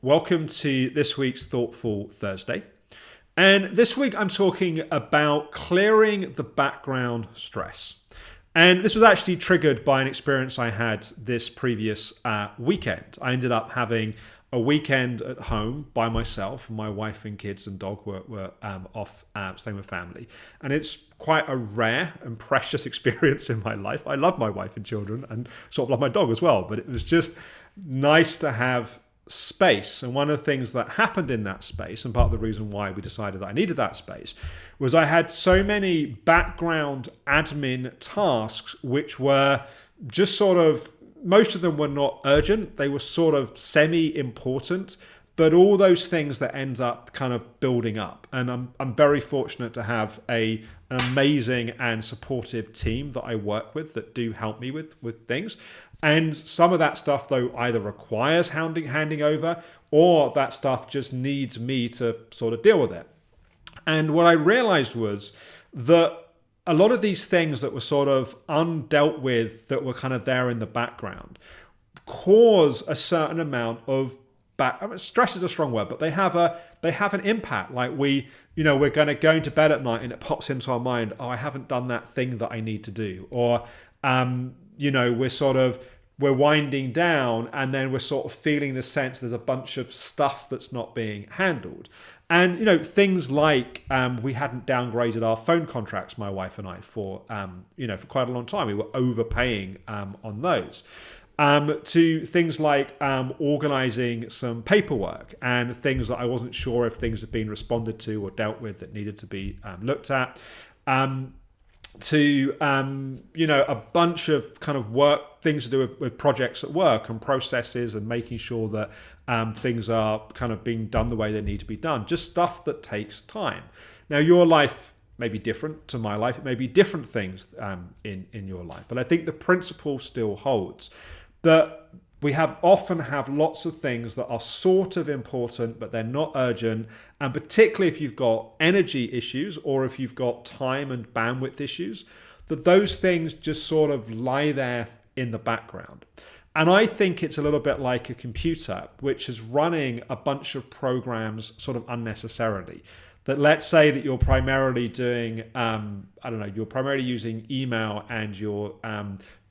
Welcome to this week's Thoughtful Thursday. And this week I'm talking about clearing the background stress. And this was actually triggered by an experience I had this previous weekend. I ended up having a weekend at home by myself. My wife and kids and dog were off staying with family. And it's quite a rare and precious experience in my life. I love my wife and children and sort of love my dog as well. But it was just nice to have space. And one of the things that happened in that space, and part of the reason why we decided that I needed that space, was I had so many background admin tasks which were just sort of, most of them were not urgent, they were sort of semi-important, but all those things that end up kind of building up. And I'm very fortunate to have an amazing and supportive team that I work with that do help me with things. And some of that stuff, though, either requires handing over, or that stuff just needs me to sort of deal with it. And what I realized was that a lot of these things that were sort of undealt with, that were kind of there in the background, cause a certain amount of stress is a strong word, but they have an impact. Like we're going to bed at night and it pops into our mind, oh, I haven't done that thing that I need to do, or we're winding down and then we're sort of feeling the sense there's a bunch of stuff that's not being handled. And, things like we hadn't downgraded our phone contracts, my wife and I, for quite a long time. We were overpaying on those. To things like organizing some paperwork and things that I wasn't sure if things had been responded to or dealt with that needed to be looked at. A bunch of kind of work, things to do with projects at work and processes and making sure that things are kind of being done the way they need to be done. Just stuff that takes time. Now, your life may be different to my life. It may be different things in your life. But I think the principle still holds. That we often have lots of things that are sort of important, but they're not urgent. And particularly if you've got energy issues or if you've got time and bandwidth issues, that those things just sort of lie there in the background. And I think it's a little bit like a computer, which is running a bunch of programs sort of unnecessarily. That let's say that you're primarily doing, you're primarily using email and you're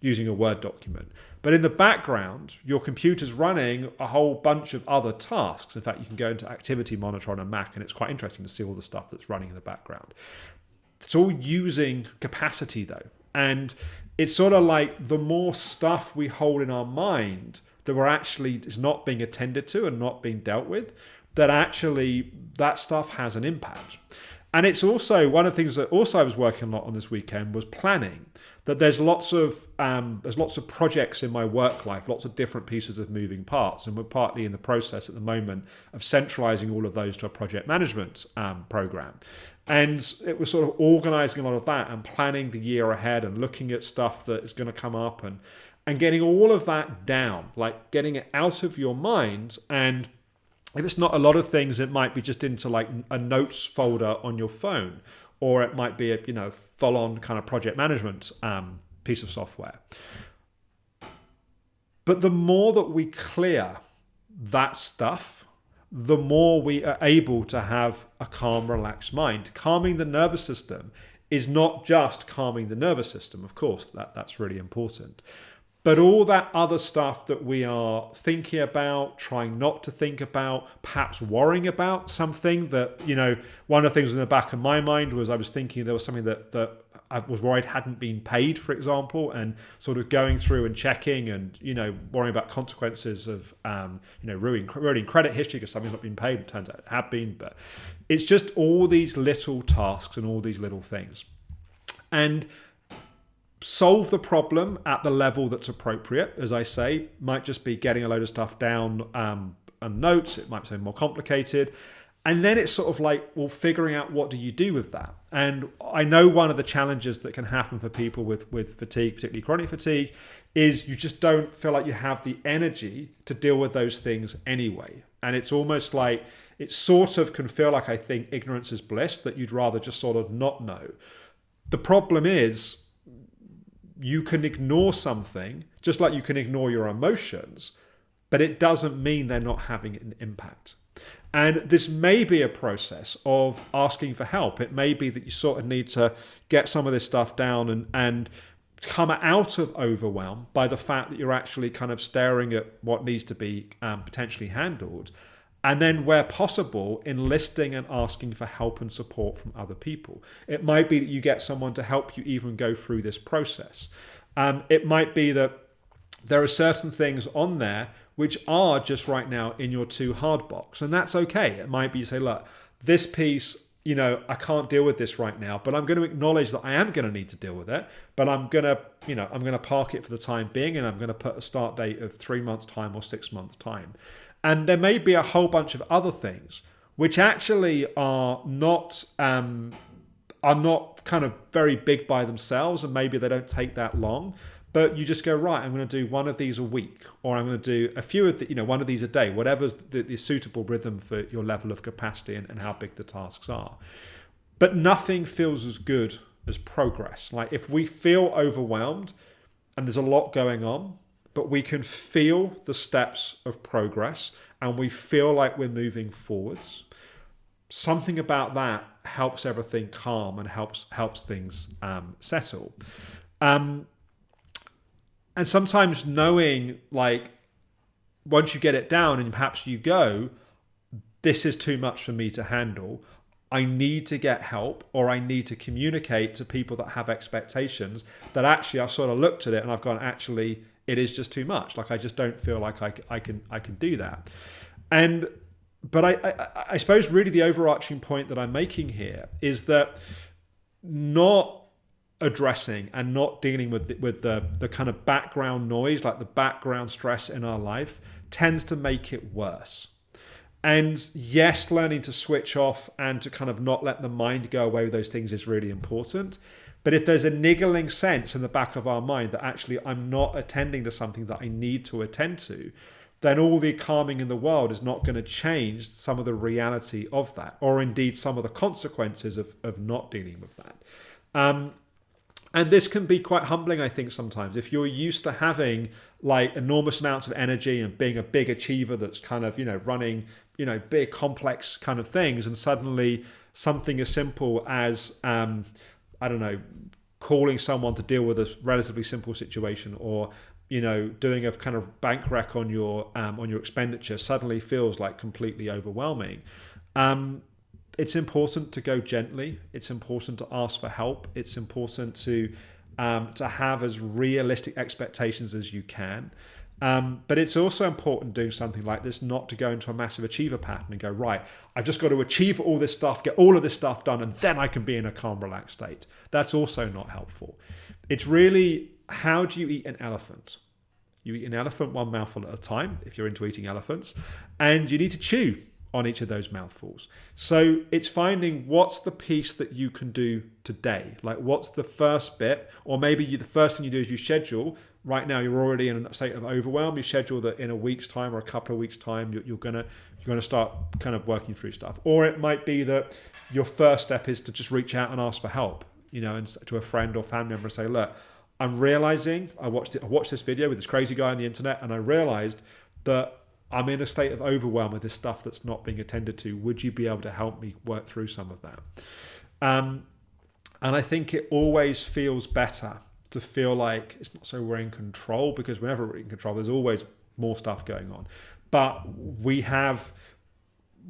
using a Word document. But in the background, your computer's running a whole bunch of other tasks. In fact, you can go into Activity Monitor on a Mac and it's quite interesting to see all the stuff that's running in the background. It's all using capacity though. And it's sort of like the more stuff we hold in our mind that is not being attended to and not being dealt with, that actually that stuff has an impact. And it's also one of the things that also I was working a lot on this weekend was planning. That there's lots of projects in my work life, lots of different pieces of moving parts, and we're partly in the process at the moment of centralizing all of those to a project management program. And it was sort of organizing a lot of that and planning the year ahead and looking at stuff that is going to come up and getting all of that down, like getting it out of your mind. And if it's not a lot of things, it might be just into like a notes folder on your phone, or it might be a full-on kind of project management piece of software. But the more that we clear that stuff, the more we are able to have a calm, relaxed mind. Calming the nervous system is not just calming the nervous system, of course, that's really important. But all that other stuff that we are thinking about, trying not to think about, perhaps worrying about something that, one of the things in the back of my mind was I was thinking there was something that I was worried hadn't been paid, for example, and sort of going through and checking and, worrying about consequences of, ruining credit history because something's not been paid. It turns out it had been, but it's just all these little tasks and all these little things. And solve the problem at the level that's appropriate, as I say. Might just be getting a load of stuff down and notes. It might be more complicated. And then it's sort of like, well, figuring out what do you do with that? And I know one of the challenges that can happen for people with fatigue, particularly chronic fatigue, is you just don't feel like you have the energy to deal with those things anyway. And it's almost like, it sort of can feel like, I think, ignorance is bliss, that you'd rather just sort of not know. The problem is, you can ignore something, just like you can ignore your emotions, but it doesn't mean they're not having an impact. And this may be a process of asking for help. It may be that you sort of need to get some of this stuff down and come out of overwhelm by the fact that you're actually kind of staring at what needs to be potentially handled. And then where possible, enlisting and asking for help and support from other people. It might be that you get someone to help you even go through this process. It might be that there are certain things on there which are just right now in your too hard box. And that's okay. It might be you say, look, this piece, I can't deal with this right now, but I'm going to acknowledge that I am going to need to deal with it, but I'm going to park it for the time being, and I'm going to put a start date of 3 months time or 6 months time. And there may be a whole bunch of other things which actually are not kind of very big by themselves, and maybe they don't take that long. But you just go, right, I'm going to do one of these a week, or I'm going to do a few of one of these a day, whatever's the suitable rhythm for your level of capacity and how big the tasks are. But nothing feels as good as progress. Like if we feel overwhelmed and there's a lot going on, but we can feel the steps of progress and we feel like we're moving forwards, something about that helps everything calm and helps things settle. And sometimes knowing, like, once you get it down and perhaps you go, this is too much for me to handle. I need to get help, or I need to communicate to people that have expectations that actually I've sort of looked at it and I've gone, actually, it is just too much. Like, I just don't feel like I can do that. But I suppose really the overarching point that I'm making here is that not addressing and not dealing with the kind of background noise, like the background stress in our life, tends to make it worse. And yes, learning to switch off and to kind of not let the mind go away with those things is really important. But if there's a niggling sense in the back of our mind that actually I'm not attending to something that I need to attend to, then all the calming in the world is not going to change some of the reality of that, or indeed some of the consequences of not dealing with that. And this can be quite humbling, I think, sometimes. If you're used to having like enormous amounts of energy and being a big achiever that's kind of, running, big complex kind of things, and suddenly something as simple as, calling someone to deal with a relatively simple situation, or, doing a kind of bank rec on your expenditure suddenly feels like completely overwhelming. It's important to go gently. It's important to ask for help. It's important to have as realistic expectations as you can. But it's also important doing something like this not to go into a massive achiever pattern and go, right, I've just got to achieve all this stuff, get all of this stuff done, and then I can be in a calm, relaxed state. That's also not helpful. It's really, how do you eat an elephant? You eat an elephant one mouthful at a time, if you're into eating elephants, and you need to chew on each of those mouthfuls. So it's finding what's the piece that you can do today. Like, what's the first bit? Or maybe the first thing you do is you schedule. Right now you're already in a state of overwhelm. You schedule that in a week's time or a couple of weeks' time you're gonna start kind of working through stuff. Or it might be that your first step is to just reach out and ask for help, and to a friend or family member and say, look, I'm realizing I watched this video with this crazy guy on the internet, and I realized that I'm in a state of overwhelm with this stuff that's not being attended to. Would you be able to help me work through some of that? And I think it always feels better to feel like it's not so we're in control, because whenever we're in control, there's always more stuff going on. But we're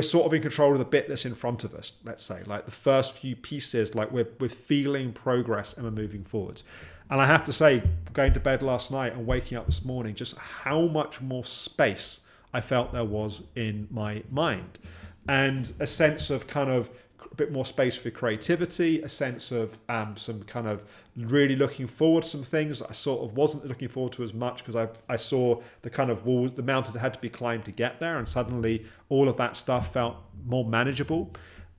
sort of in control of the bit that's in front of us, let's say. Like the first few pieces, like we're feeling progress and we're moving forwards. And I have to say, going to bed last night and waking up this morning, just how much more space I felt there was in my mind, and a sense of kind of a bit more space for creativity, a sense of some kind of really looking forward to some things that I sort of wasn't looking forward to as much, because I saw the kind of walls, the mountains that had to be climbed to get there, and suddenly all of that stuff felt more manageable.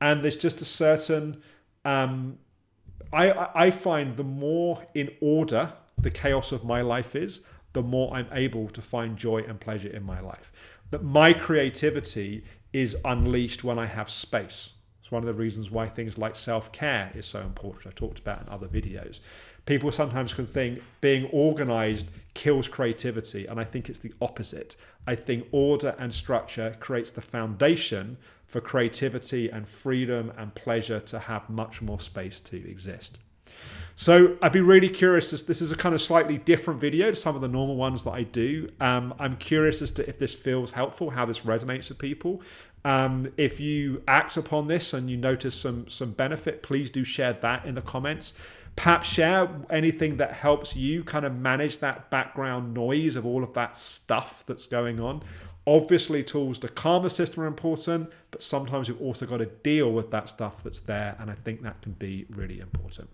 And there's just a certain, I find the more in order the chaos of my life is, the more I'm able to find joy and pleasure in my life. That my creativity is unleashed when I have space. It's one of the reasons why things like self-care is so important, which I've talked about in other videos. People sometimes can think being organized kills creativity, and I think it's the opposite. I think order and structure creates the foundation for creativity and freedom and pleasure to have much more space to exist. So I'd be really curious, this is a kind of slightly different video to some of the normal ones that I do. I'm curious as to if this feels helpful, how this resonates with people. If you act upon this and you notice some benefit, please do share that in the comments. Perhaps share anything that helps you kind of manage that background noise of all of that stuff that's going on. Obviously, tools to calm the system are important, but sometimes you've also got to deal with that stuff that's there, and I think that can be really important.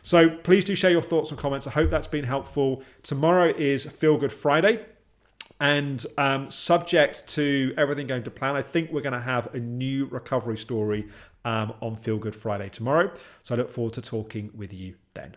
So please do share your thoughts and comments. I hope that's been helpful. Tomorrow is Feel Good Friday, and subject to everything going to plan, I think we're going to have a new recovery story on Feel Good Friday tomorrow. So I look forward to talking with you then.